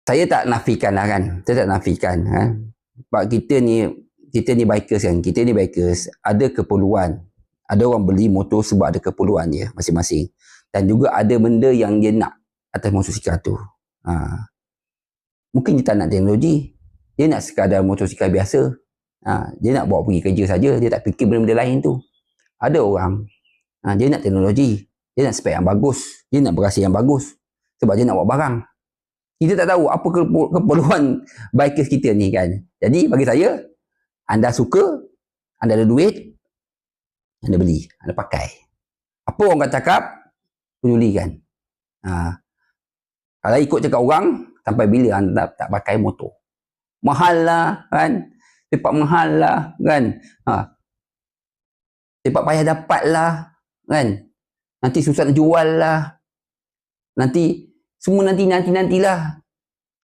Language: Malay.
saya tak nafikan lah kan. Saya tak nafikan. Sebab kita ni bikers kan. Kita ni bikers ada keperluan. Ada orang beli motor sebab ada keperluan dia masing-masing. Dan juga ada benda yang dia nak atas motosikal tu. Mungkin dia tak nak teknologi. Dia nak sekadar motosikal biasa. Dia nak bawa pergi kerja saja. Dia tak fikir benda-benda lain tu. Ada orang dia nak teknologi. Dia nak spek yang bagus. Dia nak berasa yang bagus. Sebab dia nak bawa barang. Kita tak tahu apa keperluan bikers kita ni kan. Jadi bagi saya, anda suka, anda ada duit, anda beli, anda pakai. Apa orang akan cakap, pedulikan. Kalau ikut cakap orang, sampai bila anda tak pakai motor? Mahal lah kan. Cepat mahal lah kan. Cepat payah dapat lah kan. Nanti susah nak jual lah. Nanti semua nantilah